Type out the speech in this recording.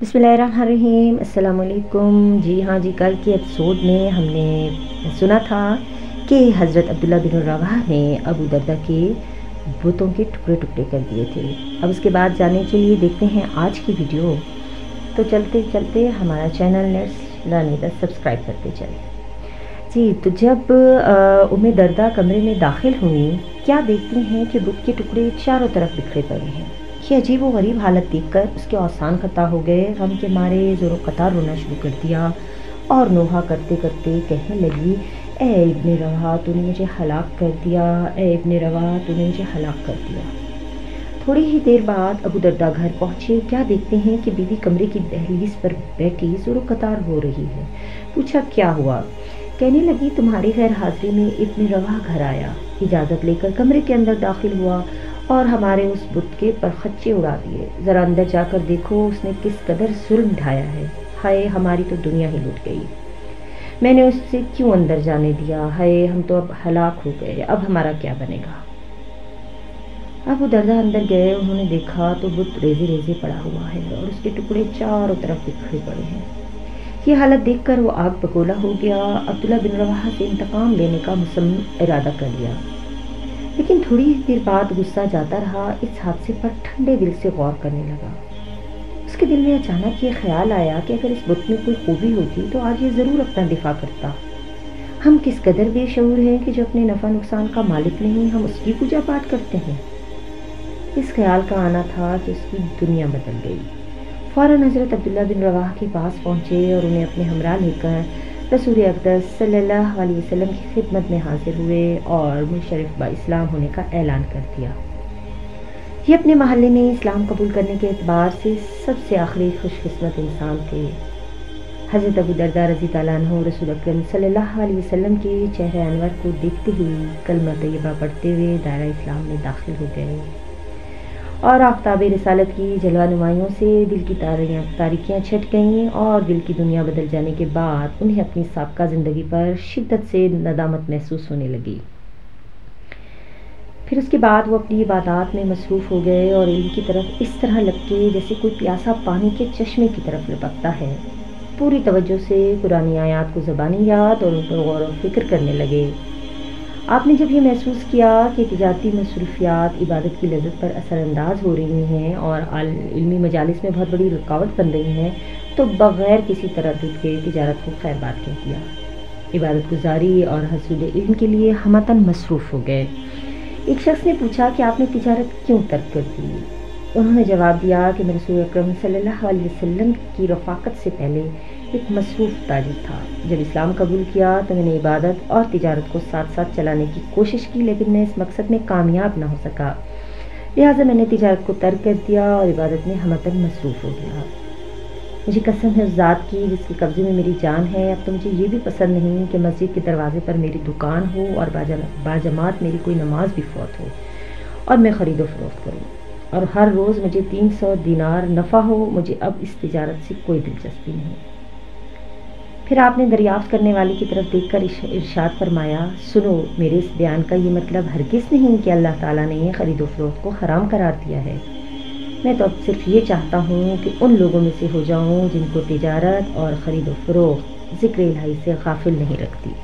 बिस्मिल्लाहिर्रहमानिर्रहीम। अस्सलाम वालेकुम। जी हाँ जी, कल के एपिसोड में हमने सुना था कि हज़रत अब्दुल्ला बिन रवाह ने अबू दर्दा के बुतों के टुकड़े टुकड़े कर दिए थे। अब उसके बाद जानने के लिए देखते हैं आज की वीडियो। तो चलते चलते हमारा channel let's learn with us subscribe करते चले। जी, तो जब उम्मे दर्दा कमरे में दाखिल हुई, क्या देखती हैं कि बुत के टुकड़े चारों तरफ बिखरे पड़े हैं। ये अजीब व गरीब हालत देखकर उसके औसान खता हो गए। गम के मारे ज़ोरों कतार रोना शुरू कर दिया और नोहा करते करते कहने लगी, ए इब्ने रवाह, तूने मुझे हलाक कर दिया, ए इब्ने रवाह, तूने मुझे हलाक कर दिया। थोड़ी ही देर बाद अबू दर्दा घर पहुँचे। क्या देखते हैं कि बीवी कमरे की दहलीज पर बैठी ज़ोरों कतार हो रही है। पूछा, क्या हुआ। कहने लगी, तुम्हारी गैर हाजिरी में इब्ने रवाह घर आया, इजाज़त लेकर कमरे के अंदर दाखिल हुआ और हमारे उस बुत के परखच्चे उड़ा दिए। ज़रा अंदर जाकर देखो उसने किस कदर जुल्म ढाया है। हाय, हमारी तो दुनिया ही लुट गई। मैंने उससे क्यों अंदर जाने दिया। हाय, हम तो अब हलाक हो गए, अब हमारा क्या बनेगा। अबू दर्दा अंदर गए। उन्होंने देखा तो बुत रेजे रेजे पड़ा हुआ है और उसके टुकड़े चारों तरफ बिखरे पड़े हैं। ये हालत देखकर वो आग बगोला हो गया। अब्दुल्ला बिन रवाह से इंतकाम लेने का मुसम्म इरादा कर लिया, लेकिन थोड़ी ही देर बाद गुस्सा जाता रहा। इस हादसे पर ठंडे दिल से गौर करने लगा। उसके दिल में अचानक ये ख्याल आया कि अगर इस बुत में कोई खूबी होती तो आज ये ज़रूर अपना दिफा करता। हम किस कदर बेशऊर हैं कि जो अपने नफ़ा नुकसान का मालिक नहीं, हम उसकी पूजा पाठ करते हैं। इस ख्याल का आना था कि उसकी दुनिया बदल गई। फ़ौरन हज़रत अब्दुल्ला बिन रवाह के पास पहुँचे और उन्हें अपने हमरा लेकर रसूल अक़दस सल्लल्लाहु अलैहि वसल्लम की खिदमत में हाजिर हुए और मुशर्रफ बा इस्लाम होने का ऐलान कर दिया। ये अपने महल्ले में इस्लाम कबूल करने के एतबार से सबसे आखिरी खुशकिस्मत इंसान थे। हज़रत अबू दर्दा रज़ी ताला अन्हु रसूल अकरम सल्लल्लाहु अलैहि वसल्लम के चेहरे अनवर को देखते ही कलमा तैयबा पढ़ते हुए दायरा इस्लाम में दाखिल हो गए और आफ़ताब रिसालत की जलवा नुमाइयों से दिल की तारीकियाँ छट गईं और दिल की दुनिया बदल जाने के बाद उन्हें अपनी साबका ज़िंदगी पर शिद्दत से नदामत महसूस होने लगी। फिर उसके बाद वो अपनी इबादत में मसरूफ़ हो गए और इल्म की तरफ इस तरह लपके जैसे कोई प्यासा पानी के चश्मे की तरफ लपकता है। पूरी तवज्जो से कुरानी आयात को ज़बानी याद और उन पर गौर व फिक्र करने लगे। आपने जब ये महसूस किया कि तिजारती मसरूफियात इबादत की लज़्ज़त पर असरअंदाज हो रही हैं और इल्मी मजालिस में बहुत बड़ी रुकावट बन रही हैं, तो बग़ैर किसी तरद्दुद के तिजारत को खैर बात कह दिया। इबादत गुजारी और हसूल इल्म के लिए हमतन मसरूफ़ हो गए। एक शख्स ने पूछा कि आपने तिजारत क्यों तर्क कर दी। उन्होंने जवाब दिया कि मैं रसूल अकरम सल्लल्लाहु अलैहि वसल्लम की रफ़ाकत से पहले एक मसरूफ़ ताजिर था। जब इस्लाम कबूल किया तो मैंने इबादत और तिजारत को साथ साथ चलाने की कोशिश की, लेकिन मैं इस मकसद में कामयाब ना हो सका। लिहाजा मैंने तिजारत को तर्क कर दिया और इबादत में हमतन मसरूफ़ हो गया। मुझे कसम है उस ज़ात की जिसके कब्ज़े में मेरी जान है, अब तो मुझे ये भी पसंद नहीं कि मस्जिद के दरवाजे पर मेरी दुकान हो और बाजमात मेरी कोई नमाज भी फौत हो और मैं ख़रीद व फ़रोख्त करूँ और हर रोज़ मुझे 300 दिनार नफ़ा हो। मुझे अब इस तिजारत से कोई दिलचस्पी नहीं। फिर आपने दरियाफ्त करने वाले की तरफ देखकर इरशाद फरमाया, सुनो, मेरे इस बयान का ये मतलब हरगिज़ नहीं कि अल्लाह ताला ने ख़रीद व फ़रोख्त को हराम करार दिया है। मैं तो अब सिर्फ ये चाहता हूँ कि उन लोगों में से हो जाऊँ जिनको तिजारत और ख़रीद व फ़रोख्त ज़िक्र इलाही से गाफिल नहीं रखती।